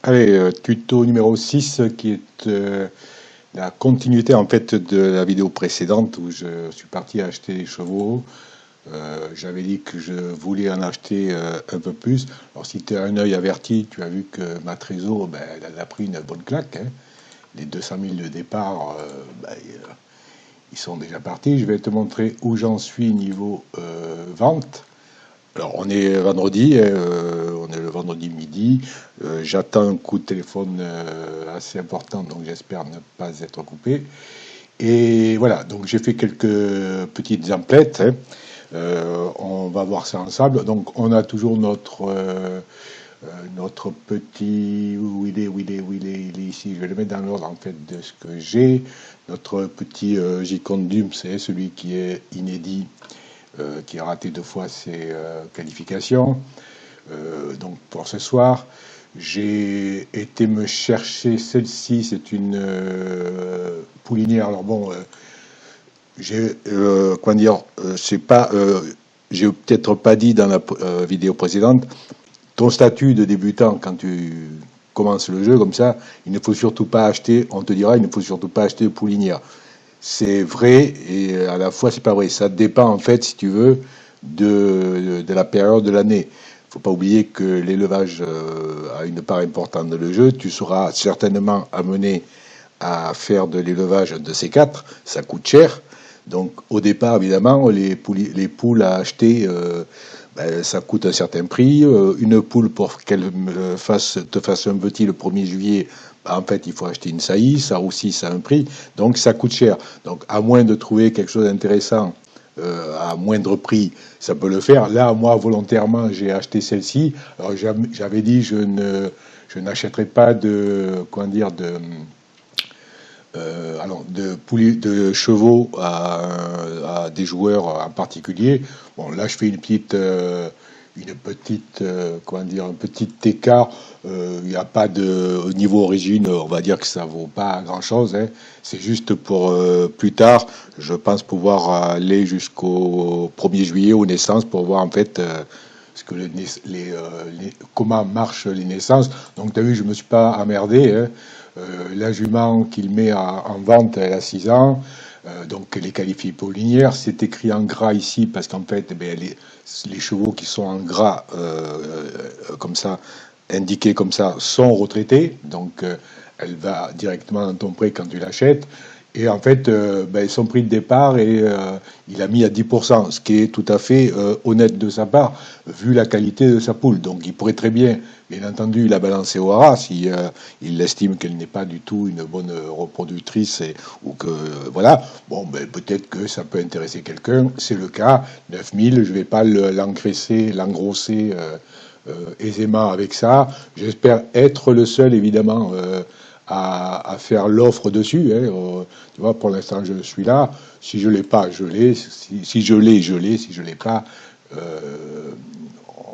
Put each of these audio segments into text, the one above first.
Allez, tuto numéro 6 qui est la continuité en fait de la vidéo précédente où je suis parti acheter des chevaux. J'avais dit que je voulais en acheter un peu plus. Alors si tu as un œil averti, tu as vu que ma trésor, ben, elle a pris une bonne claque, hein. Les 200 000 de départ, ben, ils sont déjà partis. Je vais te montrer où j'en suis niveau vente. Alors, on est vendredi, on est le vendredi midi. J'attends un coup de téléphone assez important, donc j'espère ne pas être coupé. Et voilà, donc j'ai fait quelques petites emplettes, hein. On va voir ça ensemble. Donc, on a toujours notre petit. Où il est ici. Je vais le mettre dans l'ordre en fait de ce que j'ai. Notre petit Gicondum, c'est celui qui est inédit, qui a raté 2 fois ses qualifications. Donc pour ce soir, j'ai été me chercher celle-ci, c'est une poulinière. Alors bon, j'ai comment dire, c'est pas, j'ai peut-être pas dit dans la vidéo précédente, ton statut de débutant quand tu commences le jeu comme ça, il ne faut surtout pas acheter, on te dira, il ne faut surtout pas acheter de poulinière. C'est vrai et à la fois c'est pas vrai. Ça dépend en fait, si tu veux, de la période de l'année. Il faut pas oublier que l'élevage a une part importante dans le jeu. Tu seras certainement amené à faire de l'élevage de ces quatre. Ça coûte cher. Donc au départ, évidemment, les poules à acheter, ben, ça coûte un certain prix. Une poule pour qu'elle te fasse un petit le 1er juillet, ben, en fait, il faut acheter une saillie. Ça aussi, ça a un prix. Donc ça coûte cher. Donc à moins de trouver quelque chose d'intéressant à moindre prix, ça peut le faire. Là, moi, volontairement, j'ai acheté celle-ci. Alors j'avais dit, je n'achèterai pas comment dire, de chevaux à des joueurs en particulier. Bon, là, je fais comment dire, un petit écart. Il n'y a pas de au niveau origine, on va dire que ça vaut pas grand-chose, hein. C'est juste pour plus tard. Je pense pouvoir aller jusqu'au 1er juillet aux naissances pour voir en fait ce que comment marchent les naissances. Donc, tu as vu, je me suis pas emmerdé, hein. La jument qu'il met en vente, elle a 6 ans. Donc elle est qualifiée poulinière. C'est écrit en gras ici parce qu'en fait, eh bien, les chevaux qui sont en gras, comme ça, indiqués comme ça, sont retraités. Donc elle va directement dans ton prêt quand tu l'achètes. Et en fait, ben, son prix de départ, il a mis à 10%, ce qui est tout à fait honnête de sa part, vu la qualité de sa poule. Donc il pourrait très bien, bien entendu, la balancer au haras si il estime qu'elle n'est pas du tout une bonne reproductrice, ou que, voilà, bon, ben, peut-être que ça peut intéresser quelqu'un. C'est le cas, 9000, je ne vais pas l'engrosser aisément avec ça. J'espère être le seul, évidemment, à faire l'offre dessus, hein. Tu vois, pour l'instant, je suis là. Si je l'ai pas, je l'ai. Si je l'ai, je l'ai. Si je l'ai pas, euh,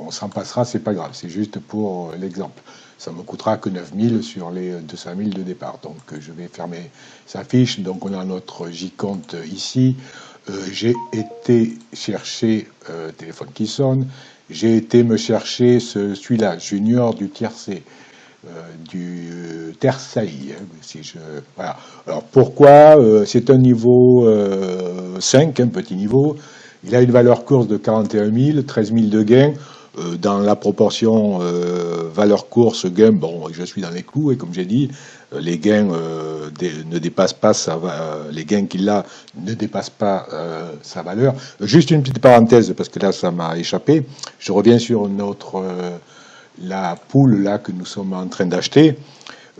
on s'en passera, c'est pas grave. C'est juste pour l'exemple. Ça me coûtera que 9000 sur les 200 000 de départ. Donc, je vais fermer sa fiche. Donc, on a notre J-compte ici. J'ai été chercher, téléphone qui sonne, j'ai été me chercher celui-là, Junior du tiercé, du Tersailly, hein, si je, voilà. Alors pourquoi c'est un niveau 5, un petit niveau. Il a une valeur course de 41 000, 13 000 de gain. Dans la proportion valeur course gain, bon, je suis dans les clous et comme j'ai dit, les gains ne dépassent pas les gains qu'il a ne dépassent pas sa valeur. Juste une petite parenthèse parce que là ça m'a échappé. Je reviens sur la poule là que nous sommes en train d'acheter.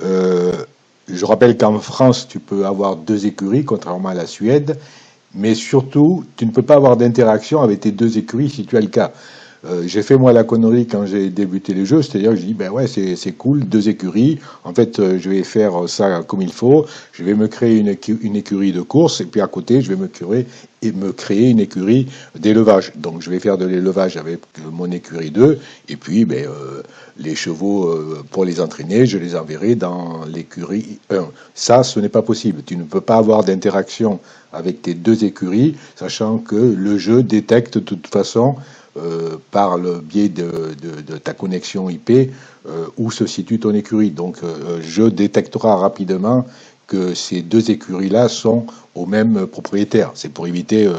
Euh, je rappelle qu'en France, tu peux avoir 2 écuries, contrairement à la Suède, mais surtout, tu ne peux pas avoir d'interaction avec tes 2 écuries si tu as le cas. J'ai fait moi la connerie quand j'ai débuté les jeux, c'est-à-dire que je dis ben ouais c'est cool, 2 écuries, en fait je vais faire ça comme il faut, je vais me créer une écurie de course et puis à côté je vais me créer une écurie d'élevage. Donc je vais faire de l'élevage avec mon écurie 2 et puis ben, les chevaux pour les entraîner, je les enverrai dans l'écurie 1. Ça ce n'est pas possible, tu ne peux pas avoir d'interaction avec tes 2 écuries, sachant que le jeu détecte de toute façon par le biais de ta connexion IP où se situe ton écurie. Donc je détecterai rapidement que ces deux écuries-là sont au même propriétaire. C'est pour éviter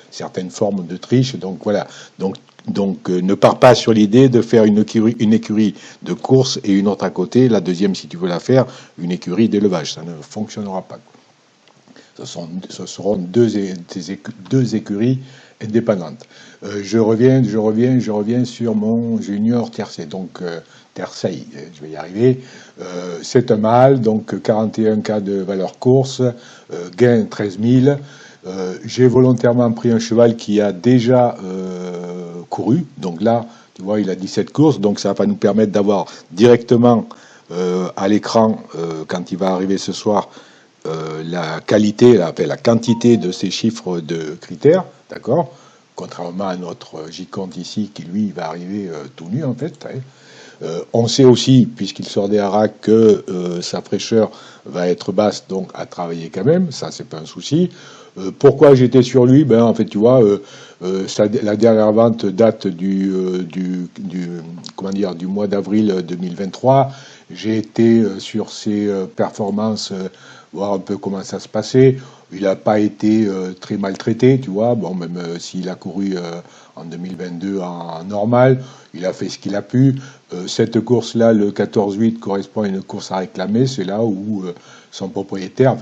certaines formes de triche. Donc voilà. Donc ne pars pas sur l'idée de faire une écurie de course et une autre à côté. La deuxième, si tu veux la faire, une écurie d'élevage. Ça ne fonctionnera pas. Ce seront deux écuries indépendantes. Je reviens sur mon junior tiercé, donc Tercey, je vais y arriver. C'est un mâle, donc 41 cas de valeur course, gain 13 000. J'ai volontairement pris un cheval qui a déjà couru, donc là, tu vois, il a 17 courses, donc ça va nous permettre d'avoir directement à l'écran, quand il va arriver ce soir, la qualité, la quantité de ces chiffres de critères, d'accord? Contrairement à notre J-Compte ici, qui lui va arriver tout nu en fait. On sait aussi, puisqu'il sort des haracs, que sa fraîcheur va être basse, donc à travailler quand même, ça c'est pas un souci. Pourquoi j'étais sur lui? Ben en fait tu vois, la dernière vente date du mois d'avril 2023. J'ai été sur ses performances, voir un peu comment ça se passait. Il n'a pas été très maltraité, tu vois. Bon, même s'il a couru en 2022 en normal, il a fait ce qu'il a pu. Cette course-là, le 14-8, correspond à une course à réclamer. C'est là où son propriétaire,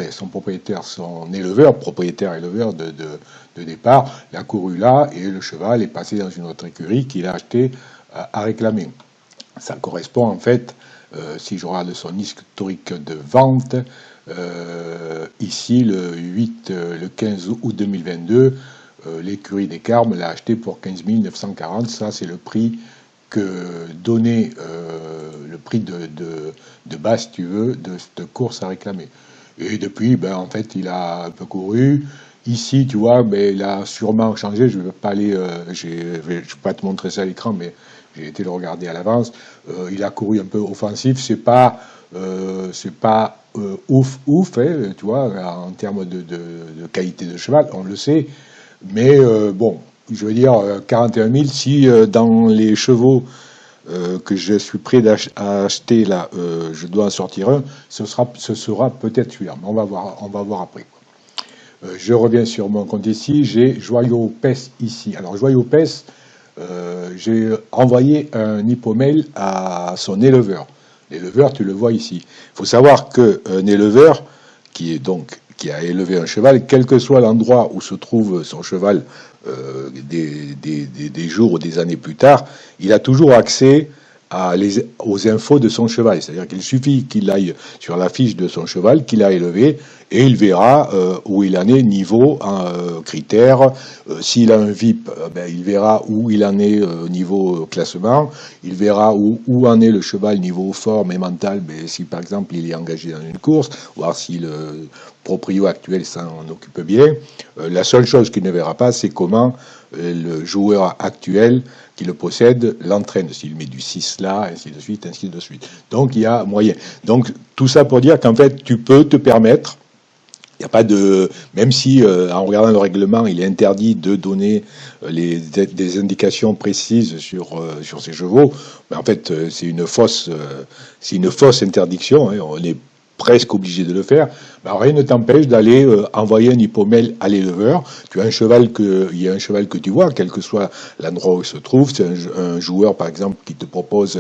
son éleveur, propriétaire-éleveur de départ, l'a couru là et le cheval est passé dans une autre écurie qu'il a acheté à réclamer. Ça correspond en fait, si je regarde son historique de vente, ici le 15 août 2022, l'écurie des Carmes l'a acheté pour 15 940. Ça c'est le prix que donnait le prix de base, si tu veux, de cette course à réclamer. Et depuis, ben, en fait, il a un peu couru. Ici, tu vois, ben, il a sûrement changé. Je ne vais pas aller, je vais pas te montrer ça à l'écran, mais j'ai été le regarder à l'avance. Il a couru un peu offensif. C'est pas ouf, hein, tu vois, en termes de qualité de cheval, on le sait. Mais bon, je veux dire, 41 000, si dans les chevaux que je suis prêt à acheter là, je dois en sortir un, ce sera peut-être celui-là. Mais on va voir après. Je reviens sur mon compte ici, j'ai Joyau Pes ici. Alors Joyau Pes, j'ai envoyé un hippomel à son éleveur. L'éleveur, tu le vois ici. Il faut savoir qu'un éleveur qui a élevé un cheval, quel que soit l'endroit où se trouve son cheval des jours ou des années plus tard, il a toujours accès aux infos de son cheval. C'est-à-dire qu'il suffit qu'il aille sur la fiche de son cheval qu'il a élevé et il verra où il en est niveau critères. S'il a un VIP, ben, il verra où il en est niveau classement. Il verra où en est le cheval niveau forme et mental. Ben, si par exemple il est engagé dans une course, voir si le proprio actuel s'en occupe bien. La seule chose qu'il ne verra pas, c'est comment le joueur actuel qui le possède l'entraîne, s'il met du 6 là, ainsi de suite, ainsi de suite. Donc il y a moyen. Donc tout ça pour dire qu'en fait, tu peux te permettre, il n'y a pas de, même si en regardant le règlement, il est interdit de donner des indications précises sur ces chevaux, mais en fait c'est une fausse interdiction. Hein, on est presque obligé de le faire. Ben, rien ne t'empêche d'aller envoyer un hippomel à l'éleveur. Tu as un cheval il y a un cheval que tu vois, quel que soit l'endroit où il se trouve. C'est un joueur, par exemple, qui te propose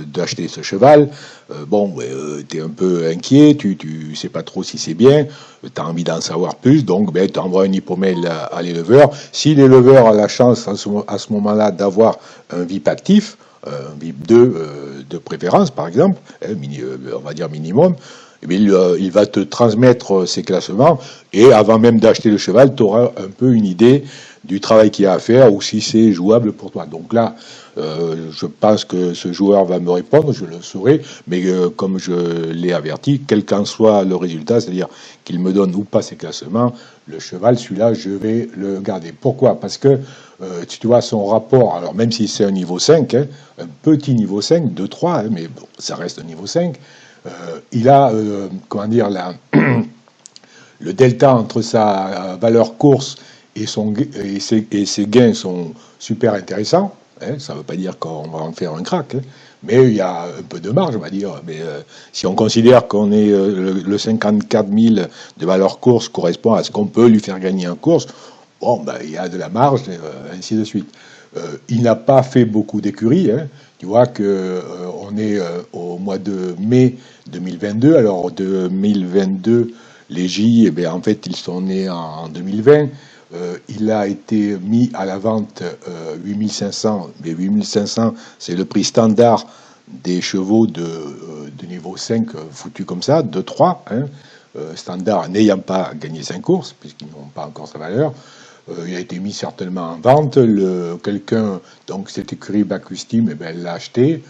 d'acheter ce cheval. Tu es un peu inquiet, tu sais pas trop si c'est bien, tu as envie d'en savoir plus, donc ben, tu envoies un hippomel à l'éleveur. Si l'éleveur a la chance à ce moment-là d'avoir un VIP actif, un VIP 2 de préférence, par exemple, on va dire minimum, eh bien, il va te transmettre ces classements et avant même d'acheter le cheval, tu auras un peu une idée du travail qu'il y a à faire ou si c'est jouable pour toi. Donc là, je pense que ce joueur va me répondre, je le saurai, mais comme je l'ai averti, quel qu'en soit le résultat, c'est-à-dire qu'il me donne ou pas ses classements, le cheval, celui-là, je vais le garder. Pourquoi? Parce que tu vois son rapport, alors même si c'est un niveau 5, hein, un petit niveau 5, 2-3, hein, mais bon, ça reste un niveau 5, il a, comment dire, le delta entre sa valeur course et ses gains sont super intéressants. Hein, ça ne veut pas dire qu'on va en faire un crack, hein, mais il y a un peu de marge, on va dire. Mais si on considère qu'on est le 54 000 de valeur course correspond à ce qu'on peut lui faire gagner en course, bon, ben, il y a de la marge, ainsi de suite. Il n'a pas fait beaucoup d'écuries. Hein. Tu vois que on est au mois de mai 2022. Alors 2022, les J, eh bien, en fait, ils sont nés en 2020. Il a été mis à la vente 8500, mais 8500, c'est le prix standard des chevaux de niveau 5 foutus comme ça, 2-3, hein, standard n'ayant pas gagné 5 courses, puisqu'ils n'ont pas encore sa valeur. Il a été mis certainement en vente. Quelqu'un, donc cette écurie Bacustim, eh ben, elle l'a acheté.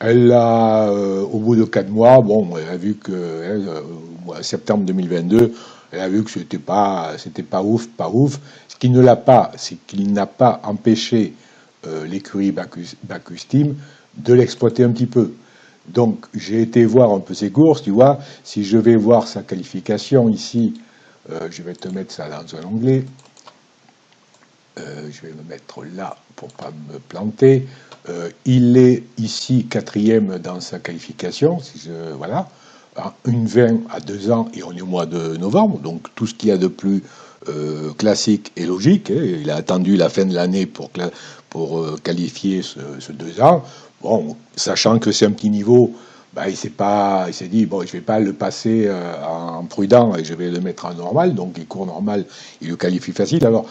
Elle a, au bout de 4 mois, bon, elle a vu que, au mois de septembre 2022, elle a vu que c'était pas ouf, pas ouf. Ce qui ne l'a pas, c'est qu'il n'a pas empêché l'écurie Bacustim de l'exploiter un petit peu. Donc, j'ai été voir un peu ses courses, tu vois. Si je vais voir sa qualification ici, je vais te mettre ça dans un onglet. Je vais me mettre là pour pas me planter. Il est ici quatrième dans sa qualification, voilà, une 20 à 2 ans et on est au mois de novembre, donc tout ce qu'il y a de plus classique et logique. Hein. Il a attendu la fin de l'année pour qualifier ce 2 ans. Bon, sachant que c'est un petit niveau, bah, il s'est dit, bon, je vais pas le passer en prudent et je vais le mettre en normal, donc il court normal, il le qualifie facile. Alors,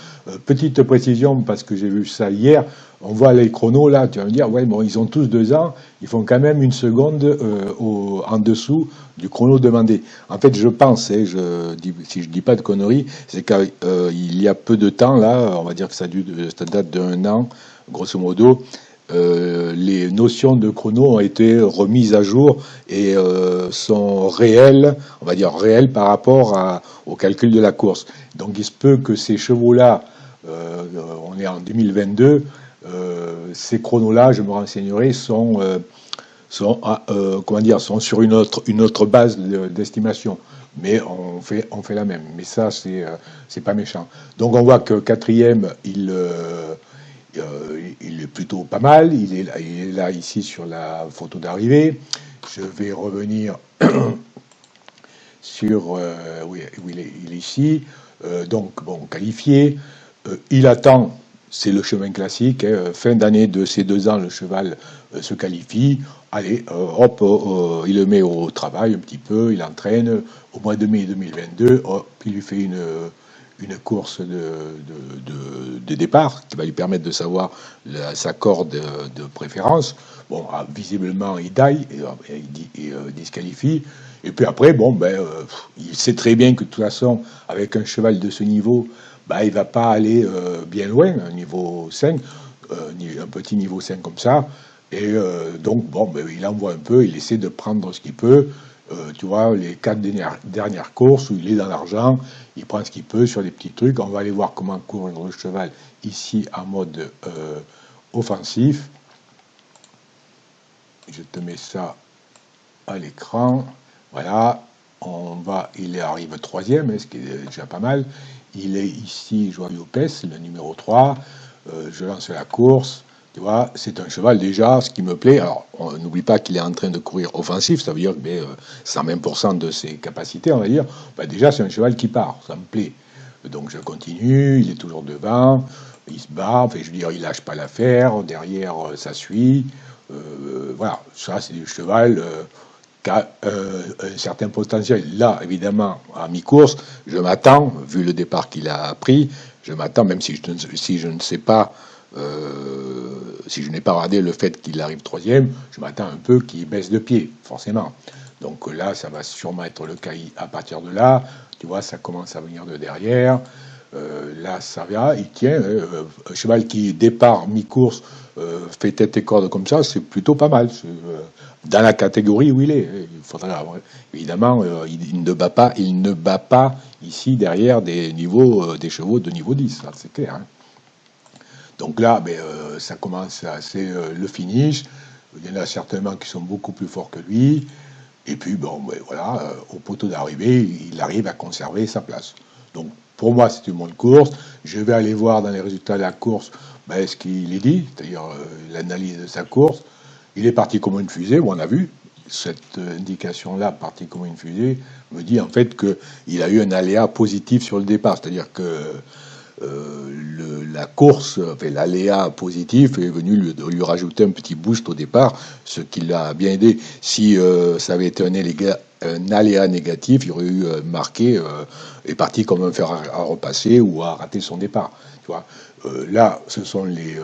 petite précision, parce que j'ai vu ça hier, on voit les chronos là, tu vas me dire, ouais, bon, ils ont tous 2 ans, ils font quand même une seconde en dessous du chrono demandé. En fait, je pense, si je dis pas de conneries, c'est qu'il y a peu de temps, là, on va dire que ça date d'1 an, grosso modo, les notions de chrono ont été remises à jour et sont réelles, on va dire réelles par rapport au calcul de la course. Donc il se peut que ces chevaux-là, on est en 2022, ces chronos-là, je me renseignerai, sont sont sur une autre base d'estimation. Mais on fait la même. Mais ça, c'est pas méchant. Donc on voit que quatrième, il est plutôt pas mal. Il est là ici sur la photo d'arrivée. Je vais revenir sur où il est ici. Donc bon, qualifié. Il attend. C'est le chemin classique. Hein. Fin d'année de ces 2 ans, le cheval se qualifie. Allez, hop, il le met au travail un petit peu. Il entraîne. Au mois de mai 2022, hop, il lui fait une course de départ qui va lui permettre de savoir sa corde de préférence. Bon, visiblement, il die et disqualifie. Et puis après, bon, ben, il sait très bien que de toute façon, avec un cheval de ce niveau, ben, il ne va pas aller bien loin, un niveau 5, un petit niveau 5 comme ça. Et donc, bon, ben, il envoie un peu, il essaie de prendre ce qu'il peut. Tu vois, les 4 dernières courses où il est dans l'argent, il prend ce qu'il peut sur des petits trucs. On va aller voir comment court le cheval ici en mode offensif. Je te mets ça à l'écran. Voilà, il arrive troisième, ce qui est déjà pas mal. Il est ici, Joao Lopez, le numéro 3. Je lance la course. Tu vois, c'est un cheval déjà, ce qui me plaît. Alors, n'oublie pas qu'il est en train de courir offensif, ça veut dire que 120% de ses capacités, on va dire. Ben, déjà, c'est un cheval qui part, ça me plaît. Donc, je continue, il est toujours devant, il se bat, enfin, je veux dire, il lâche pas l'affaire, derrière, ça suit. Voilà, ça, c'est du cheval qui a un certain potentiel. Là, évidemment, à mi-course, je m'attends, vu le départ qu'il a pris, je m'attends, même si je ne sais pas. Si je n'ai pas regardé le fait qu'il arrive troisième, je m'attends un peu qu'il baisse de pied, forcément. Donc là, ça va sûrement être le cas à partir de là. Tu vois, ça commence à venir de derrière. Là, ça va, il tient. Un cheval qui départ mi-course, fait tête et corde comme ça, c'est plutôt pas mal. Dans la catégorie où il est. Il faudra, évidemment, il ne bat pas ici derrière des chevaux de niveau 10, c'est clair. Hein. Donc là, ça commence, c'est le finish. Il y en a certainement qui sont beaucoup plus forts que lui. Et puis, bon, voilà, au poteau d'arrivée, il arrive à conserver sa place. Donc, Pour moi, c'est une bonne course. Je vais aller voir dans les résultats de la course ce qu'il est dit, c'est-à-dire l'analyse de sa course. Il est parti comme une fusée, on a vu. Cette indication-là, parti comme une fusée, me dit en fait qu'il a eu un aléa positif sur le départ. C'est-à-dire que la course, enfin, l'aléa positif est venu lui rajouter un petit boost au départ, ce qui l'a bien aidé. Si ça avait été un aléa négatif, il aurait eu marqué est parti comme un fer à repasser ou à rater son départ. Tu vois. Là, ce sont les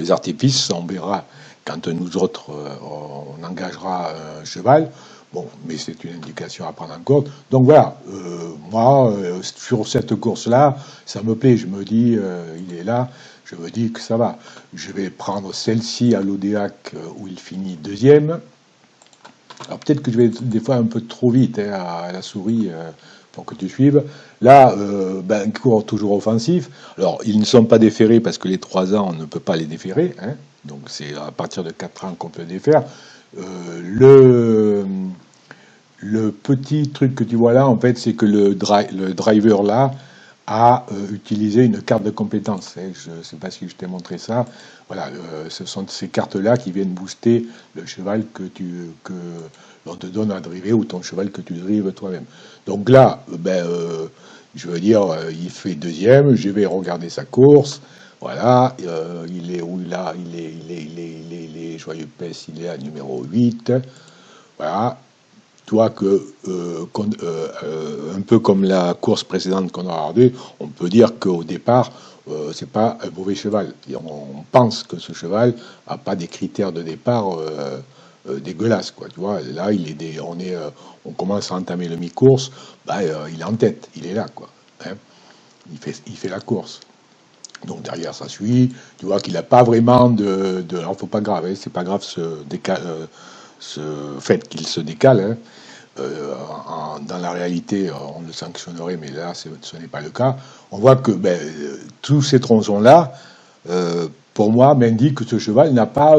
artifices, on verra quand nous autres on engagera un cheval. Bon, mais c'est une indication à prendre en compte. Donc voilà, moi, sur cette course-là, ça me plaît. Je me dis, il est là, je me dis que ça va. Je vais prendre celle-ci à l'Odéac où il finit deuxième. Alors peut-être que je vais des fois un peu trop vite à la souris pour que tu suives. Là, cours toujours offensif. Alors, ils ne sont pas déférés parce que les 3 ans, on ne peut pas les déférer. Hein. Donc c'est à partir de 4 ans qu'on peut défaire. Le petit truc que tu vois là, en fait, c'est que le driver là a utilisé une carte de compétence. Je ne sais pas si je t'ai montré ça. Voilà, ce sont ces cartes-là qui viennent booster le cheval que l'on te donne à driver ou ton cheval que tu drives toi-même. Donc là, je veux dire, il fait deuxième, je vais regarder sa course. Voilà, il est où là, il est joyeux pèse, il est à numéro 8. Voilà, tu vois que, un peu comme la course précédente qu'on a regardée, on peut dire qu'au départ, c'est pas un mauvais cheval. Et on pense que ce cheval a pas des critères de départ dégueulasses, quoi. Tu vois, là, on commence à entamer le mi-course, il est en tête, il est là, quoi. Hein. Il fait la course. Donc derrière, ça suit. Tu vois qu'il n'a pas vraiment alors, faut pas grave, hein, c'est pas grave ce fait qu'il se décale. Hein. Dans la réalité, on le sanctionnerait, mais là, ce n'est pas le cas. On voit que tous ces tronçons-là, pour moi, m'indiquent que ce cheval n'a pas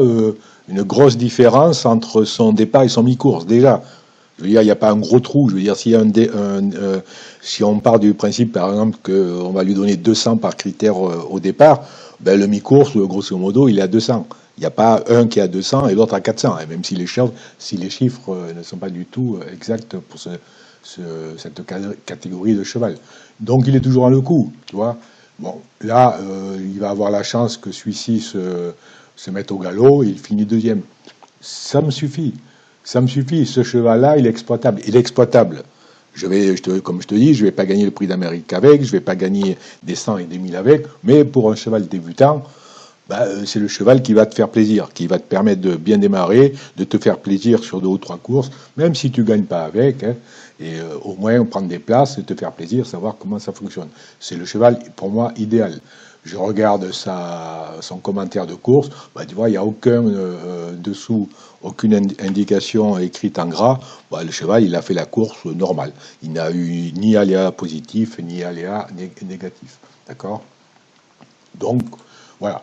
une grosse différence entre son départ et son mi-course. Déjà, je veux dire, il n'y a pas un gros trou. Je veux dire, si on part du principe, par exemple, qu'on va lui donner 200 par critère au départ, le mi-course, grosso modo, il est à 200. Il n'y a pas un qui est à 200 et l'autre à 400, et même si les chiffres ne sont pas du tout exacts pour cette catégorie de cheval. Donc il est toujours dans le coup, tu vois. Bon, là, il va avoir la chance que celui-ci se mette au galop et il finit deuxième. Ça me suffit. Ça me suffit. Ce cheval-là, il est exploitable. Il est exploitable. Comme je te dis, je ne vais pas gagner le prix d'Amérique avec, je ne vais pas gagner des 100 et des 1000 avec, mais pour un cheval débutant, c'est le cheval qui va te faire plaisir, qui va te permettre de bien démarrer, de te faire plaisir sur 2 ou 3 courses, même si tu ne gagnes pas avec, hein, et au moins prendre des places et te faire plaisir, savoir comment ça fonctionne. C'est le cheval, pour moi, idéal. Je regarde son commentaire de course, tu vois, il n'y a aucun dessous, aucune indication écrite en gras. Le cheval, il a fait la course normale. Il n'a eu ni aléa positif, ni aléa négatif. D'accord? Donc, voilà.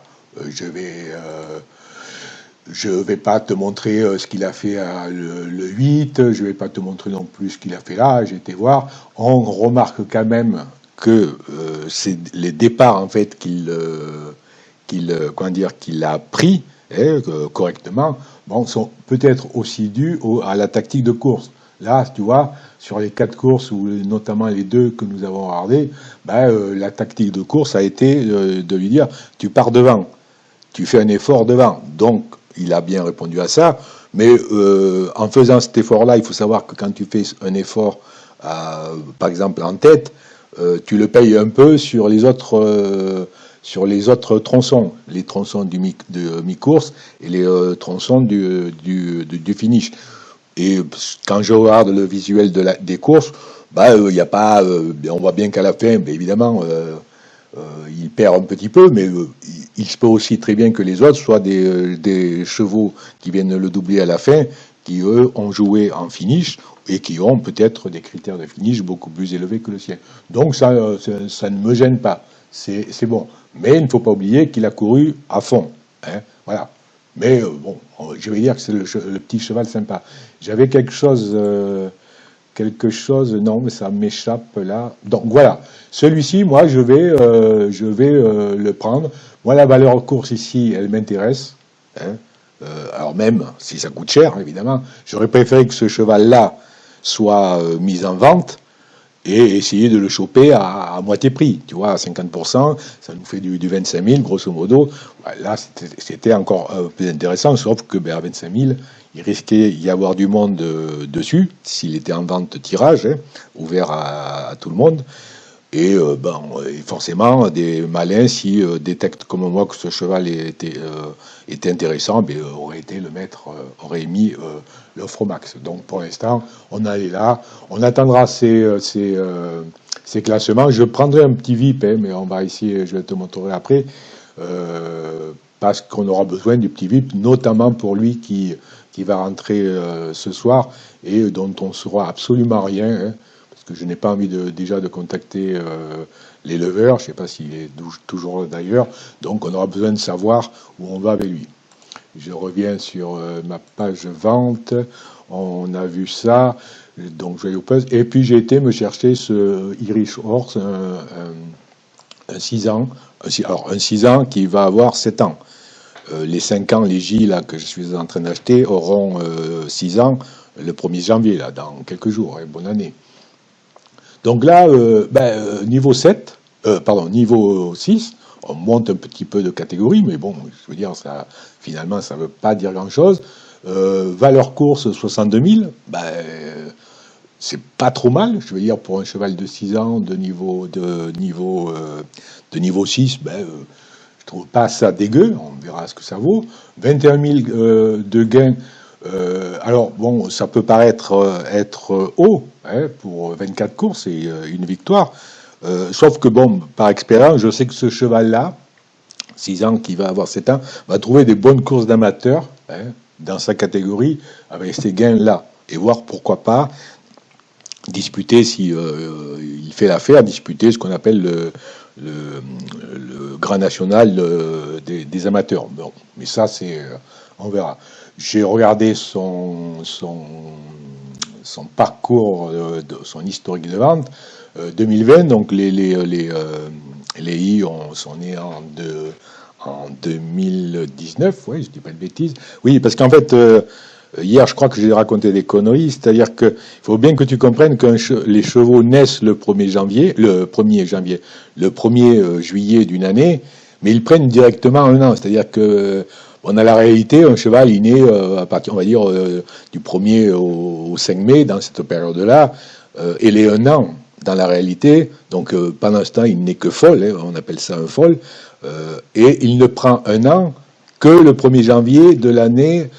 Je vais pas te montrer ce qu'il a fait le 8, je vais pas te montrer non plus ce qu'il a fait là, j'ai été voir. On remarque quand même que c'est les départs en fait qu'il a pris correctement, sont peut-être aussi dus à la tactique de course. Là, tu vois, sur les 4 courses, ou notamment les 2 que nous avons regardées, la tactique de course a été de lui dire, tu pars devant, tu fais un effort devant. Donc, il a bien répondu à ça, mais en faisant cet effort-là, il faut savoir que quand tu fais un effort, par exemple en tête, tu le payes un peu sur les autres tronçons, les tronçons de mi-course et les tronçons du finish. Et quand je regarde le visuel des courses, il y a pas, on voit bien qu'à la fin, évidemment, il perd un petit peu, mais il se peut aussi très bien que les autres soient des chevaux qui viennent le doubler à la fin, qui eux ont joué en finish et qui ont peut-être des critères de finish beaucoup plus élevés que le sien. Donc ça ne me gêne pas, c'est bon. Mais il ne faut pas oublier qu'il a couru à fond. Hein, voilà. Mais je vais dire que c'est le petit cheval sympa. J'avais quelque chose quelque chose, non, mais ça m'échappe là. Donc voilà, celui-ci, moi, je vais le prendre. Moi, la valeur en course ici, elle m'intéresse. Hein. Alors même si ça coûte cher, évidemment, j'aurais préféré que ce cheval-là soit mis en vente et essayer de le choper à moitié prix, tu vois, à 50%, ça nous fait du 25 000, grosso modo. Là, c'était encore plus intéressant, sauf que à 25 000, il risquait d'y avoir du monde dessus, s'il était en vente tirage, hein, ouvert à tout le monde. Et forcément, des malins, s'ils détectent comme moi que ce cheval était intéressant, aurait été le maître, aurait émis l'offre au max. Donc pour l'instant, on est là, on attendra ces classements. Je prendrai un petit VIP, hein, mais on va essayer, je te montrerai après, parce qu'on aura besoin du petit VIP, notamment pour lui qui va rentrer ce soir et dont on ne saura absolument rien. Hein, que je n'ai pas envie déjà de contacter l'éleveur, je ne sais pas s'il est toujours là d'ailleurs, donc on aura besoin de savoir où on va avec lui. Je reviens sur ma page vente, on a vu ça, donc je vais au poste, et puis j'ai été me chercher ce Irish Horse, un 6 ans, alors un 6 ans qui va avoir 7 ans. Les 5 ans, les J là, que je suis en train d'acheter auront 6 ans le 1er janvier, là, dans quelques jours, hein, bonne année. Donc là, niveau 7, niveau 6, on monte un petit peu de catégorie, mais bon, je veux dire, ça, finalement, ça ne veut pas dire grand-chose. Valeur course 62 000, c'est pas trop mal, je veux dire, pour un cheval de 6 ans de niveau 6, je trouve pas ça dégueu, on verra ce que ça vaut. 21 000 de gains. Alors bon, ça peut paraître être haut hein, pour 24 courses et une victoire, sauf que bon, par expérience, je sais que ce cheval-là, 6 ans qui va avoir 7 ans, va trouver des bonnes courses d'amateurs hein, dans sa catégorie avec ces gains-là et voir pourquoi pas disputer si il fait l'affaire, disputer ce qu'on appelle le Grand National des amateurs. Bon, mais ça c'est on verra. J'ai regardé son parcours, son historique de vente 2020. Donc les I sont nés en 2019. Oui, je dis pas de bêtises. Oui, parce qu'en fait hier, je crois que j'ai raconté des conneries, c'est-à-dire que il faut bien que tu comprennes que les chevaux naissent le 1er janvier, le 1er juillet d'une année, mais ils prennent directement un an, c'est-à-dire que on a la réalité, un cheval il naît à partir, on va dire, du 1er au 5 mai, dans cette période-là, et les 1 an dans la réalité, donc pendant ce temps, il n'est que foal, hein, on appelle ça un foal, et il ne prend un an que le 1er janvier de l'année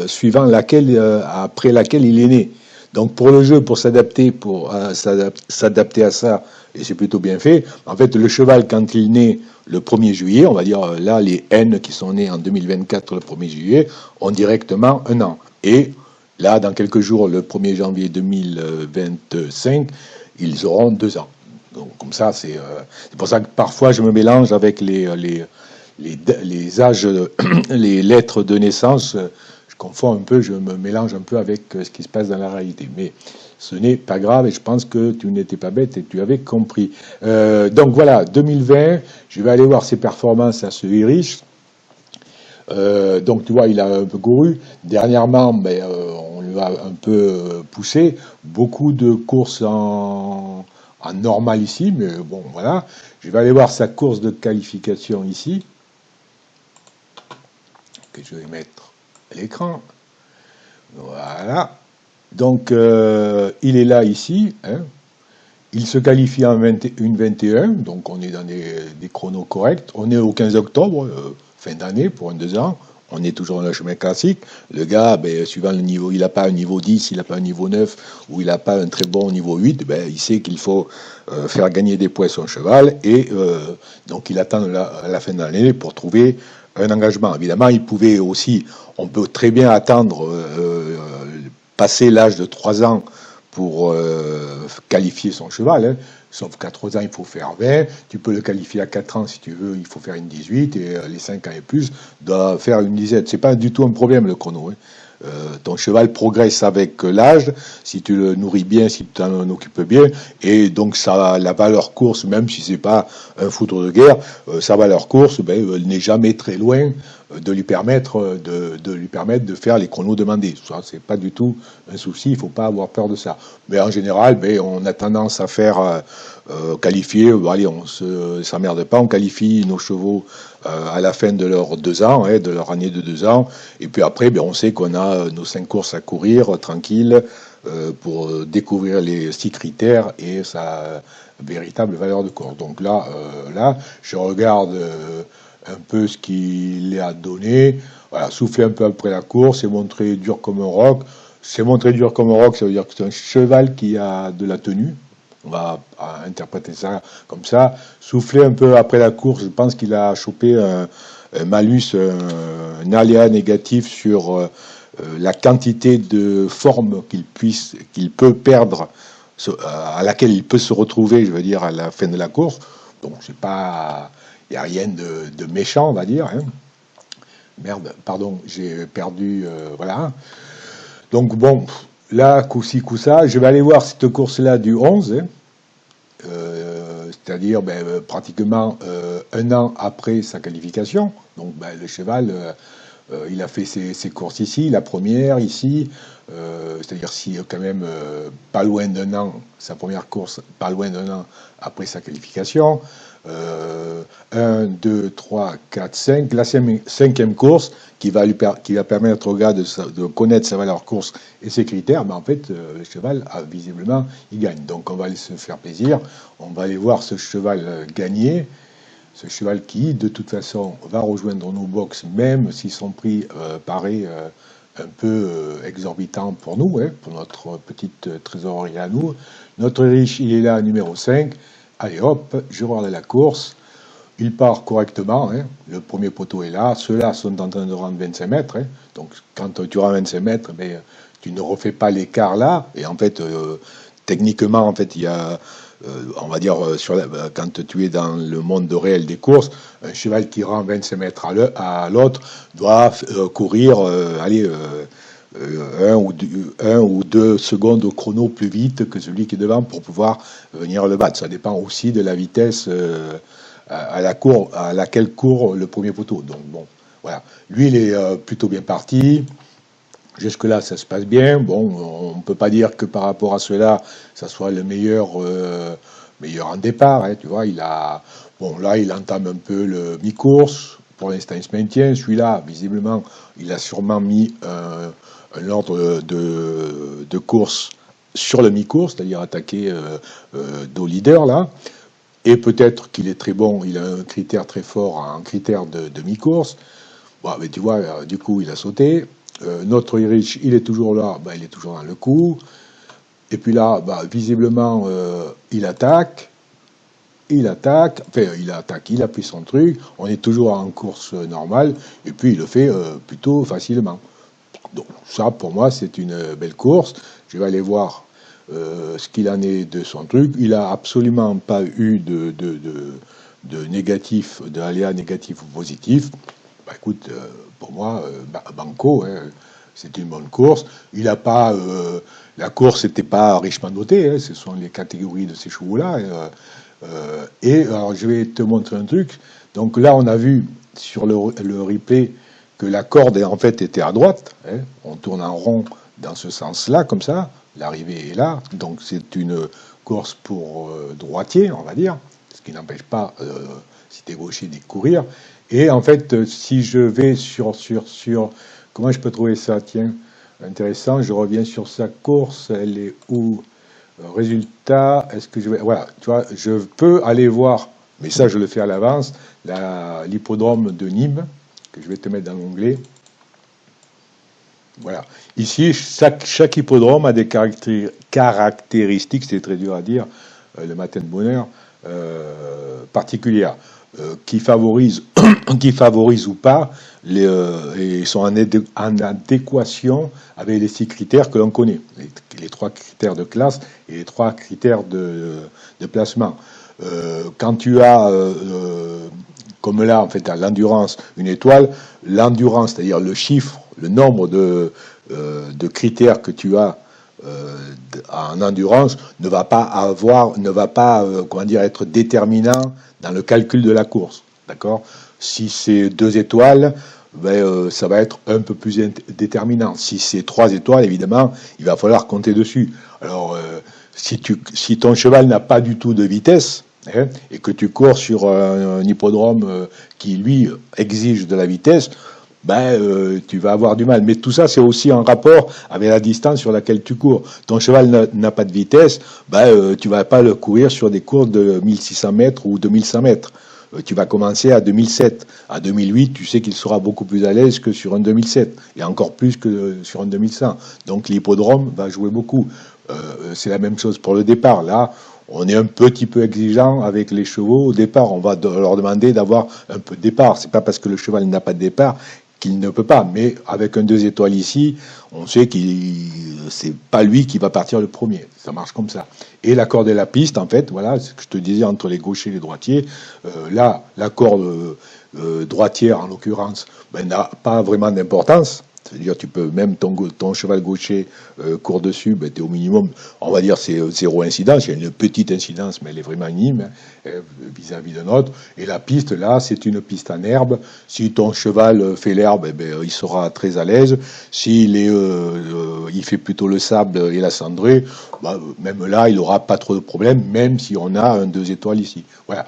suivant laquelle, après laquelle il est né. Donc pour le jeu, pour s'adapter à ça, et c'est plutôt bien fait. En fait, le cheval, quand il naît le 1er juillet, on va dire là, les N qui sont nés en 2024 le 1er juillet, ont directement un an. Et là, dans quelques jours, le 1er janvier 2025, ils auront 2 ans. Donc comme ça, c'est pour ça que parfois je me mélange avec les âges, les lettres de naissance, je confonds un peu, je me mélange un peu avec ce qui se passe dans la réalité. Mais ce n'est pas grave et je pense que tu n'étais pas bête et tu avais compris. Donc voilà, 2020, je vais aller voir ses performances à ce Irish. Donc tu vois, il a un peu couru. Dernièrement, on lui a un peu poussé. Beaucoup de courses en normal ici, mais bon, voilà. Je vais aller voir sa course de qualification ici, que je vais mettre à l'écran. Voilà. Donc, il est là ici. Hein. Il se qualifie en 21, donc on est dans des chronos corrects. On est au 15 octobre, fin d'année, pour un 2 ans. On est toujours dans le chemin classique. Le gars, suivant le niveau, il n'a pas un niveau 10, il n'a pas un niveau 9, ou il n'a pas un très bon niveau 8, il sait qu'il faut faire gagner des points son cheval, et donc il attend la fin de l'année pour trouver un engagement. Évidemment, on peut très bien attendre, passer l'âge de 3 ans pour qualifier son cheval, hein. Sauf qu'à 3 ans, il faut faire 20, tu peux le qualifier à 4 ans si tu veux, il faut faire une 18, et les 5 ans et plus, doit faire une 17. C'est pas du tout un problème le chrono. Hein. Ton cheval progresse avec l'âge, si tu le nourris bien, si tu t'en occupes bien, et donc ça, la valeur course, même si c'est pas un foudre de guerre, sa valeur course, n'est jamais très loin de lui permettre de faire les chronos demandés. Ça, c'est pas du tout un souci, il faut pas avoir peur de ça. Mais en général, on a tendance à faire qualifier, allez, on s'emmerde pas, on qualifie nos chevaux à la fin de leurs 2 ans, de leur année de 2 ans, et puis après, on sait qu'on a nos 5 courses à courir, tranquille, pour découvrir les 6 critères et sa véritable valeur de course. Donc là, je regarde un peu ce qu'il a donné, voilà, souffler un peu après la course, c'est montré dur comme un roc. C'est montré dur comme un roc, ça veut dire que c'est un cheval qui a de la tenue. On va interpréter ça comme ça. Souffler un peu après la course, je pense qu'il a chopé un malus, un aléa négatif sur la quantité de forme qu'il peut perdre, à laquelle il peut se retrouver, je veux dire, à la fin de la course. Donc c'est pas, il n'y a rien de méchant, on va dire. Hein. Merde, pardon, j'ai perdu, voilà. Donc bon, là, coup-ci, coup-ça, je vais aller voir cette course-là du 11, hein, c'est-à-dire pratiquement 1 an après sa qualification. Donc le cheval, il a fait ses courses ici, la première ici, c'est-à-dire si quand même pas loin d'1 an, sa première course, pas loin d'1 an après sa qualification. 1, 2, 3, 4, 5, la 5e course qui va permettre au gars de connaître sa valeur course et ses critères, en fait, le cheval, visiblement, il gagne. Donc on va aller se faire plaisir, on va aller voir ce cheval gagner, ce cheval qui, de toute façon, va rejoindre nos box, même si son prix paraît un peu exorbitant pour nous, hein, pour notre petite trésorerie à nous. Notre riche, il est là, numéro 5. Allez hop, je regarde la course. Il part correctement. Hein. Le premier poteau est là. Ceux-là sont en train de rendre 25 mètres. Hein. Donc quand tu rends 25 mètres, tu ne refais pas l'écart là. Et en fait, techniquement, en fait, il y a, on va dire, quand tu es dans le monde réel des courses, un cheval qui rend 25 mètres à l'autre doit courir, allez, 1 ou 2 secondes au chrono plus vite que celui qui est devant pour pouvoir venir le battre. Ça dépend aussi de la vitesse à laquelle court le premier poteau. Donc bon, voilà. Lui, il est plutôt bien parti. Jusque-là, ça se passe bien. Bon, on ne peut pas dire que par rapport à cela, ça soit le meilleur en départ. Hein, tu vois, là, il entame un peu le mi-course. Pour l'instant, il se maintient. Celui-là, visiblement, il a sûrement mis un ordre de course sur le mi-course, c'est-à-dire attaquer dos leader, là. Et peut-être qu'il est très bon, il a un critère très fort, un critère de mi-course. Bon, mais tu vois, du coup, il a sauté. Notre Irish, il est toujours là, il est toujours dans le coup. Et puis là, visiblement, il attaque, il a pris son truc, on est toujours en course normale, et puis il le fait plutôt facilement. Donc ça, pour moi, c'est une belle course. Je vais aller voir ce qu'il en est de son truc. Il a absolument pas eu de négatif, d'aléa négatif ou positif. Écoute, pour moi, banco, hein, c'est une bonne course. Il a pas, la course n'était pas richement dotée, hein, ce sont les catégories de ces chevaux-là. Et alors, je vais te montrer un truc. Donc là, on a vu sur le replay que la corde, en fait, était à droite. Hein, on tourne en rond dans ce sens-là, comme ça. L'arrivée est là. Donc c'est une course pour droitier, on va dire. Ce qui n'empêche pas, si tu es gaucher, d'y courir. Et en fait, si je vais sur... Comment je peux trouver ça? Tiens, intéressant. Je reviens sur sa course. Elle est où? Résultat, est-ce que je vais... Voilà, tu vois, je peux aller voir, mais ça, je le fais à l'avance, l'hippodrome de Nîmes, que je vais te mettre dans l'onglet. Voilà. Ici, chaque hippodrome a des caractéristiques, c'est très dur à dire, le matin de bonheur, particulières, qui favorisent ou pas, et sont en adéquation avec les 6 critères que l'on connaît, les 3 critères de classe et les 3 critères de placement. Quand tu as comme là, en fait, à l'endurance, une étoile, l'endurance, c'est-à-dire le chiffre, le nombre de critères que tu as en endurance ne va pas, comment dire, être déterminant dans le calcul de la course, d'accord? Si c'est 2 étoiles, ben, ça va être un peu plus déterminant. Si c'est 3 étoiles, évidemment, il va falloir compter dessus. Alors, si ton cheval n'a pas du tout de vitesse, hein, et que tu cours sur un hippodrome qui, lui, exige de la vitesse, ben, tu vas avoir du mal. Mais tout ça, c'est aussi en rapport avec la distance sur laquelle tu cours. Ton cheval n'a pas de vitesse, ben, tu vas pas le courir sur des courses de 1600 mètres ou 2100 mètres. Tu vas commencer à 2007. À 2008, tu sais qu'il sera beaucoup plus à l'aise que sur un 2007, et encore plus que sur un 2100. Donc l'hippodrome va jouer beaucoup. C'est la même chose pour le départ. Là, on est un petit peu exigeant avec les chevaux au départ. On va leur demander d'avoir un peu de départ. C'est pas parce que le cheval n'a pas de départ qu'il ne peut pas. Mais avec un 2 étoiles ici, on sait c'est pas lui qui va partir le premier. Ça marche comme ça. Et la corde et la piste, en fait, voilà, ce que je te disais entre les gauchers et les droitiers. Là, la corde droitière, en l'occurrence, ben, n'a pas vraiment d'importance. C'est-à-dire, tu peux, même ton cheval gaucher court dessus, ben, tu es au minimum, on va dire, c'est zéro incidence. Il y a une petite incidence, mais elle est vraiment minime, hein, vis-à-vis de notre. Et la piste, là, c'est une piste en herbe. Si ton cheval fait l'herbe, eh ben, il sera très à l'aise. S'il il fait plutôt le sable et la cendrée, ben, même là, il n'aura pas trop de problème, même si on a un 2 étoiles ici. Voilà.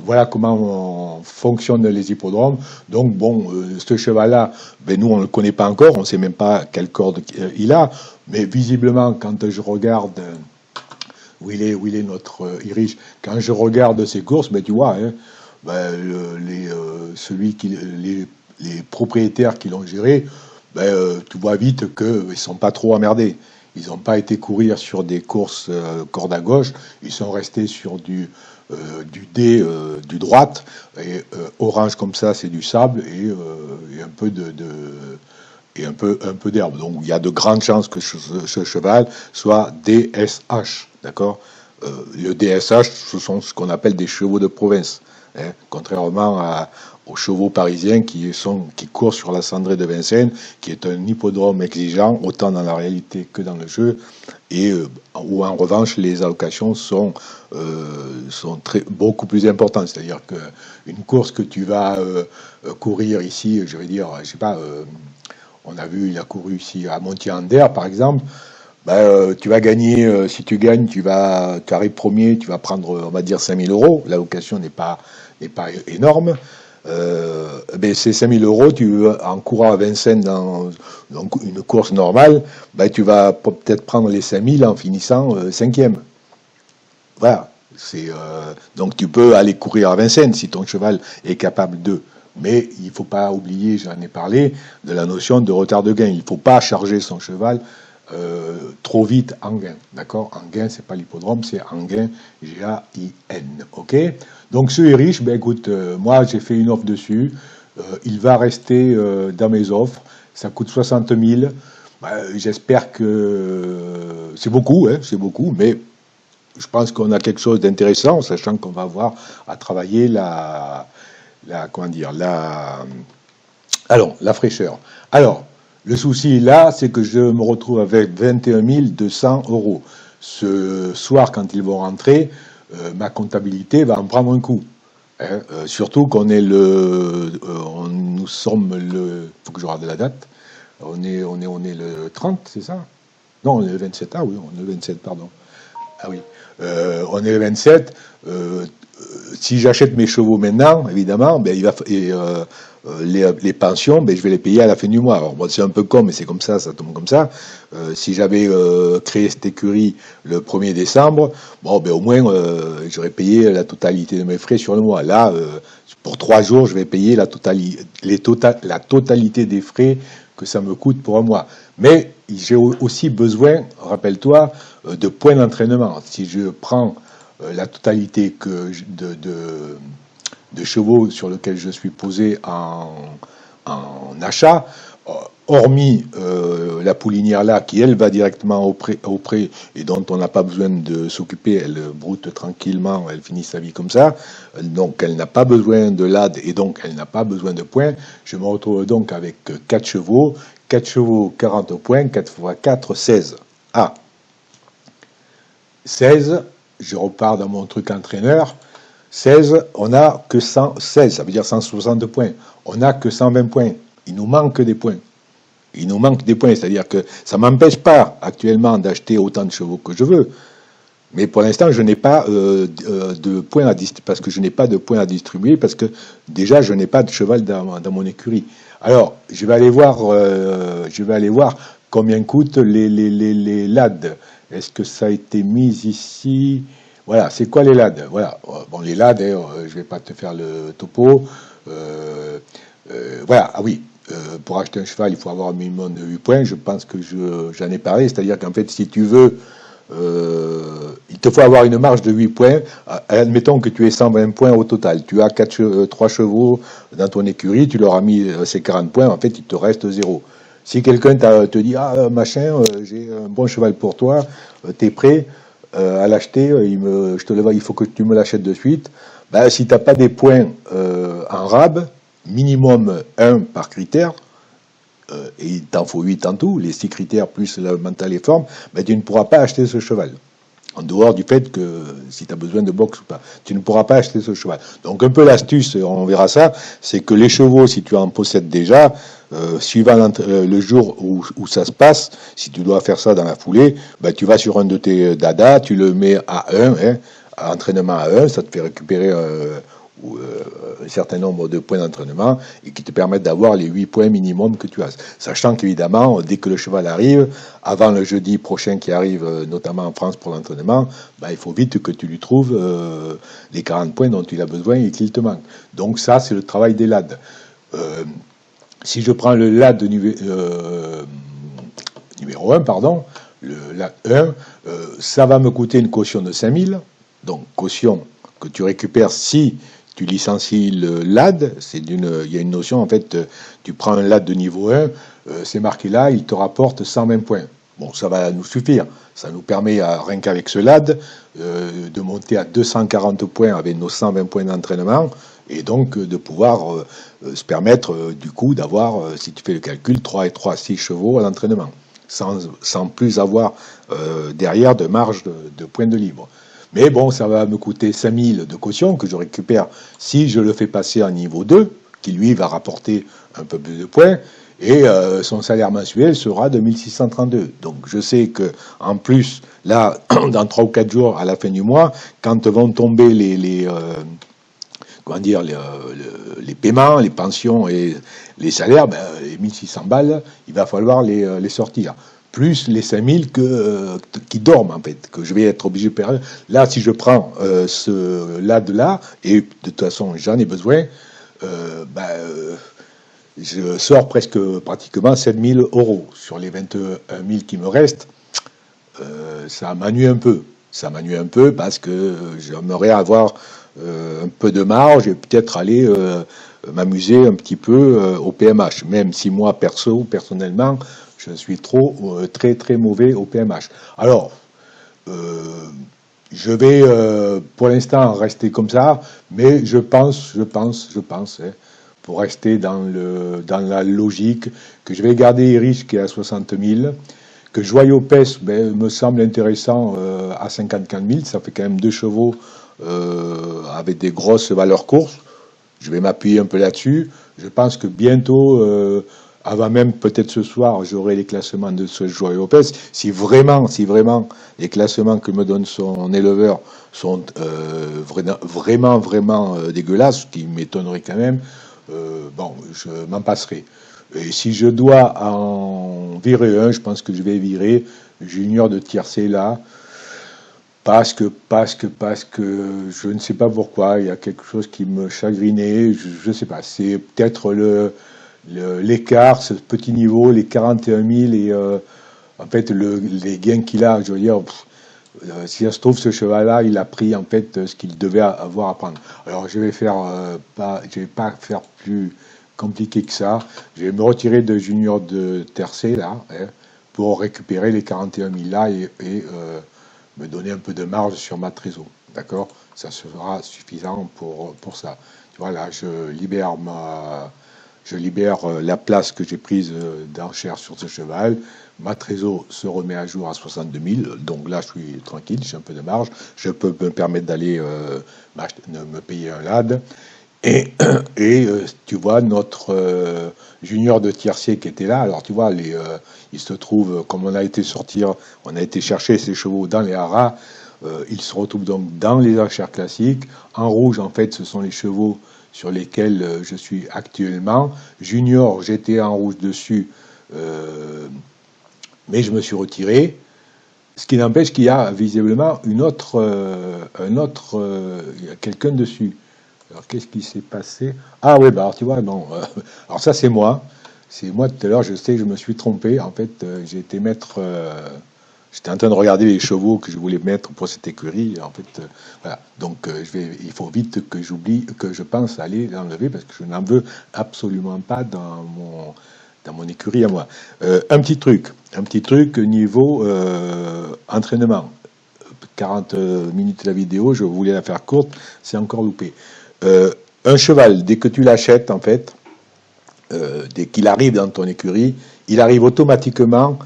Voilà comment fonctionnent les hippodromes. Donc bon, ce cheval-là, ben nous on ne le connaît pas encore, on ne sait même pas quelle corde il a, mais visiblement quand je regarde où il est notre Irish, quand je regarde ses courses, ben tu vois, hein, ben, les propriétaires qui l'ont géré, ben, tu vois vite qu'ils ne sont pas trop emmerdés. Ils n'ont pas été courir sur des courses corde à gauche, ils sont restés sur du dé du droite, et orange comme ça c'est du sable et un peu et un peu d'herbe. Donc il y a de grandes chances que ce cheval soit DSH, d'accord? Le DSH, ce sont ce qu'on appelle des chevaux de province, hein, contrairement aux chevaux parisiens qui courent sur la Cendrée de Vincennes, qui est un hippodrome exigeant, autant dans la réalité que dans le jeu, et où en revanche les allocations sont beaucoup plus importantes. C'est-à-dire qu'une course que tu vas courir ici, je vais dire, je sais pas, on a vu, il a couru ici à Montier-Ander, par exemple. Ben, tu vas gagner, si tu gagnes, tu arrives premier, tu vas prendre, on va dire, 5 000 euros. L'allocation n'est pas énorme. Ben, ces 5 000 euros, en courant à Vincennes dans une course normale, ben, tu vas peut-être prendre les 5 000 en finissant cinquième. Voilà. Donc tu peux aller courir à Vincennes si ton cheval est capable de. Mais il ne faut pas oublier, j'en ai parlé, de la notion de retard de gain. Il ne faut pas charger son cheval trop vite en gain. D'accord? En gain, c'est pas l'hippodrome, c'est en gain, G-A-I-N. Ok? Donc ce Irish, ben écoute, moi j'ai fait une offre dessus. Il va rester dans mes offres. Ça coûte 60 000. J'espère que c'est beaucoup, hein, c'est beaucoup, mais je pense qu'on a quelque chose d'intéressant, sachant qu'on va avoir à travailler comment dire, alors, la fraîcheur. Alors, le souci là, c'est que je me retrouve avec 21 200 euros. Ce soir, quand ils vont rentrer, ma comptabilité va en prendre un coup. Hein, surtout qu'on est nous sommes faut que je regarde la date. On est le 30, c'est ça? Non, on est le 27. Ah oui, on est le 27, pardon. Ah oui. On est le 27. Si j'achète mes chevaux maintenant, évidemment, ben, les pensions, ben, je vais les payer à la fin du mois. Alors, bon, c'est un peu con, mais c'est comme ça tombe comme ça. Si j'avais créé cette écurie le 1er décembre, bon, ben, au moins, j'aurais payé la totalité de mes frais sur le mois. Là, pour 3 jours, je vais payer la totalité des frais que ça me coûte pour un mois. Mais j'ai aussi besoin, rappelle-toi, de points d'entraînement. Si je prends la totalité de chevaux sur lesquels je suis posé en achat, hormis la poulinière là, qui elle va directement au pré et dont on n'a pas besoin de s'occuper, elle broute tranquillement, elle finit sa vie comme ça, donc elle n'a pas besoin de lad et donc elle n'a pas besoin de points. Je me retrouve donc avec 4 chevaux, 4 chevaux, 40 points, 4 fois 4, 16. Ah, 16, je repars dans mon truc entraîneur, 16, on n'a que 116, ça veut dire 160 points. On n'a que 120 points. Il nous manque des points. Il nous manque des points, c'est-à-dire que ça ne m'empêche pas actuellement d'acheter autant de chevaux que je veux. Mais pour l'instant, je n'ai pas de points à distribuer, parce que je n'ai pas de points à distribuer, parce que déjà, je n'ai pas de cheval dans mon écurie. Alors, je vais aller voir combien coûtent les LAD. Est-ce que ça a été mis ici? Voilà, c'est quoi les LAD? Voilà, bon, les LAD, je vais pas te faire le topo. Voilà, ah oui, pour acheter un cheval, il faut avoir un minimum de 8 points. Je pense que j'en ai parlé, c'est-à-dire qu'en fait, si tu veux, il te faut avoir une marge de 8 points. Admettons que tu aies 120 points au total. Tu as 3 chevaux dans ton écurie, tu leur as mis ces 40 points, en fait, il te reste 0. Si quelqu'un te dit, ah, machin, j'ai un bon cheval pour toi, t'es prêt à l'acheter, il faut que tu me l'achètes de suite. Ben, si tu n'as pas des points en rab, minimum 1 par critère, et il t'en faut 8 en tout, les 6 critères plus le mental et forme, ben tu ne pourras pas acheter ce cheval. En dehors du fait que si tu as besoin de boxe ou pas, tu ne pourras pas acheter ce cheval. Donc un peu l'astuce, on verra ça, c'est que les chevaux, si tu en possèdes déjà, suivant le jour où ça se passe, si tu dois faire ça dans la foulée, ben tu vas sur un de tes dadas, tu le mets à 1, hein, à entraînement à 1, ça te fait récupérer un certain nombre de points d'entraînement et qui te permettent d'avoir les 8 points minimum que tu as. Sachant qu'évidemment, dès que le cheval arrive, avant le jeudi prochain qui arrive, notamment en France pour l'entraînement, bah, il faut vite que tu lui trouves les 40 points dont il a besoin et qu'il te manque. Donc ça, c'est le travail des LAD. Si je prends le LAD numéro 1, pardon, le LAD 1, ça va me coûter une caution de 5000. Donc caution que tu récupères si tu licencies le LAD, il y a une notion, en fait, tu prends un LAD de niveau 1, c'est marqué là, il te rapporte 120 points. Bon, ça va nous suffire. Ça nous permet, rien qu'avec ce LAD, de monter à 240 points avec nos 120 points d'entraînement, et donc de pouvoir se permettre, du coup, d'avoir, si tu fais le calcul, 3 et 3, 6 chevaux à l'entraînement, sans plus avoir derrière de marge de points de libre. Mais bon, ça va me coûter 5000 de caution que je récupère si je le fais passer en niveau 2, qui lui va rapporter un peu plus de points, et son salaire mensuel sera de 1632. Donc je sais que en plus, là, dans 3 ou 4 jours, à la fin du mois, quand vont tomber comment dire, les paiements, les pensions et les salaires, ben, les 1600 balles, il va falloir les sortir. Plus les 5000 qui dorment, en fait, que je vais être obligé de perdre. Là, si je prends ce LAD-là, et de toute façon, j'en ai besoin, je sors pratiquement 7000 euros sur les 21 000 qui me restent. Ça m'ennuie un peu. Ça m'ennuie un peu parce que j'aimerais avoir un peu de marge et peut-être aller m'amuser un petit peu au PMH, même si moi, personnellement, je suis très très mauvais au PMH. Alors, je vais pour l'instant rester comme ça, mais je pense, hein, pour rester dans la logique, que je vais garder Irish qui est à 60 000, que Joyau Pes me semble intéressant à 54 000, ça fait quand même 2 chevaux avec des grosses valeurs courses. Je vais m'appuyer un peu là-dessus. Je pense que bientôt, avant même peut-être ce soir, j'aurai les classements de ce Joyau Pes. Si vraiment les classements que me donne son éleveur sont vraiment dégueulasses, ce qui m'étonnerait quand même, bon, je m'en passerai. Et si je dois en virer un, je pense que je vais virer Junior de tiercé là, parce que je ne sais pas pourquoi, il y a quelque chose qui me chagrinait, je ne sais pas, c'est peut-être l'écart, ce petit niveau, les 41 000 et en fait les gains qu'il a, je veux dire, si ça se trouve ce cheval-là, il a pris en fait ce qu'il devait avoir à prendre. Alors je vais pas faire plus compliqué que ça. Je vais me retirer de junior de tercé là, hein, pour récupérer les 41 000 là et me donner un peu de marge sur ma trésor. D'accord? Ça sera suffisant pour ça. Tu vois, là, je libère la place que j'ai prise d'enchère sur ce cheval. Ma trésor se remet à jour à 62 000. Donc là, je suis tranquille, j'ai un peu de marge. Je peux me permettre d'aller me payer un LAD. Et, tu vois, notre junior de tiercé qui était là, alors tu vois, il se trouve, comme on a été chercher ces chevaux dans les haras, il se retrouve donc dans les enchères classiques. En rouge, en fait, ce sont les chevaux sur lesquels je suis actuellement. Junior, j'étais en rouge dessus, mais je me suis retiré. Ce qui n'empêche qu'il y a visiblement il y a quelqu'un dessus. Alors, qu'est-ce qui s'est passé? Ah oui, bah alors, tu vois, non. Alors ça, c'est moi. C'est moi tout à l'heure, je sais que je me suis trompé. En fait, j'ai été mettre... j'étais en train de regarder les chevaux que je voulais mettre pour cette écurie. En fait, voilà. Donc, il faut vite que j'oublie, que je pense aller l'enlever parce que je n'en veux absolument pas dans mon écurie à moi. Un petit truc niveau entraînement. 40 minutes la vidéo, je voulais la faire courte, c'est encore loupé. Un cheval, dès que tu l'achètes, en fait, dès qu'il arrive dans ton écurie, il arrive automatiquement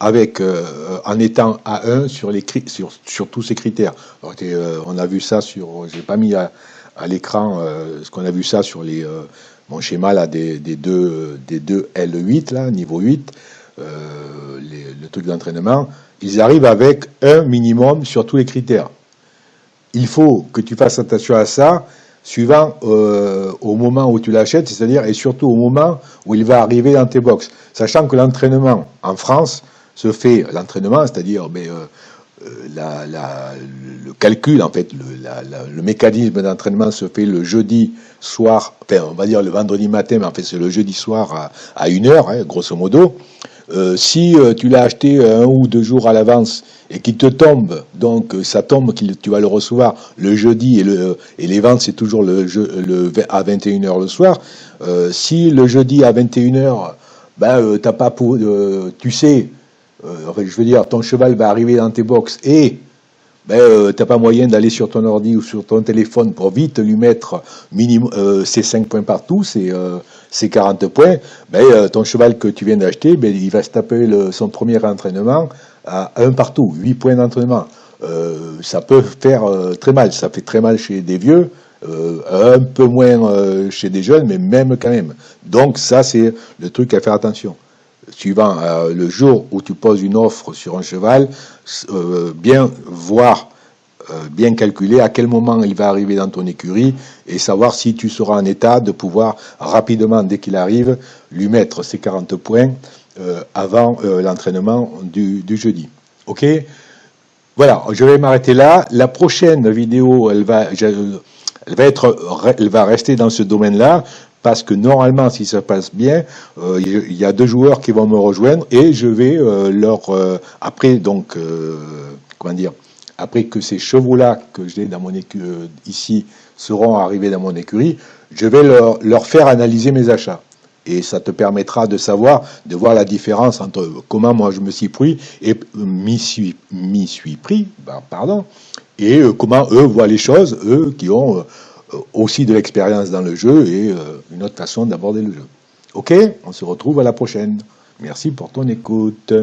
avec, en étant A1 sur tous ces critères. Alors, on a vu ça j'ai pas mis à l'écran ce qu'on a vu ça sur mon schéma là des deux L8 là, niveau 8, le truc d'entraînement. Ils arrivent avec un minimum sur tous les critères. Il faut que tu fasses attention à ça, suivant au moment où tu l'achètes, c'est-à-dire et surtout au moment où il va arriver dans tes box. Sachant que l'entraînement en France se fait, c'est-à-dire le calcul, en fait, le mécanisme d'entraînement se fait le jeudi soir, enfin on va dire le vendredi matin, mais en fait c'est le jeudi soir à 1h, hein, grosso modo. Si tu l'as acheté 1 ou 2 jours à l'avance et qu'il te tombe, donc ça tombe, tu vas le recevoir le jeudi et les ventes c'est toujours à 21h le soir. Si le jeudi à 21h, ben, t'as pas tu sais, enfin, je veux dire, ton cheval va arriver dans tes box et ben, t'as pas moyen d'aller sur ton ordi ou sur ton téléphone pour vite lui mettre minimum ces 5 points partout, ces 40 points, ben, ton cheval que tu viens d'acheter, ben, il va se taper son premier entraînement à 1 partout, 8 points d'entraînement. Ça peut faire très mal, ça fait très mal chez des vieux, un peu moins chez des jeunes, mais même quand même. Donc ça, c'est le truc à faire attention. Suivant le jour où tu poses une offre sur un cheval, bien voir, bien calculer à quel moment il va arriver dans ton écurie et savoir si tu seras en état de pouvoir rapidement, dès qu'il arrive, lui mettre ses 40 points avant l'entraînement du jeudi. Ok? Voilà, je vais m'arrêter là. La prochaine vidéo, elle va rester dans ce domaine-là. Parce que normalement, si ça passe bien, il y a 2 joueurs qui vont me rejoindre et je vais après donc comment dire, après que ces chevaux-là que j'ai dans mon écurie ici seront arrivés dans mon écurie, je vais leur faire analyser mes achats. Et ça te permettra de voir la différence entre comment moi je me suis pris et m'y suis pris, pardon, et comment eux voient les choses, eux qui ont aussi de l'expérience dans le jeu et une autre façon d'aborder le jeu. Ok, on se retrouve à la prochaine. Merci pour ton écoute.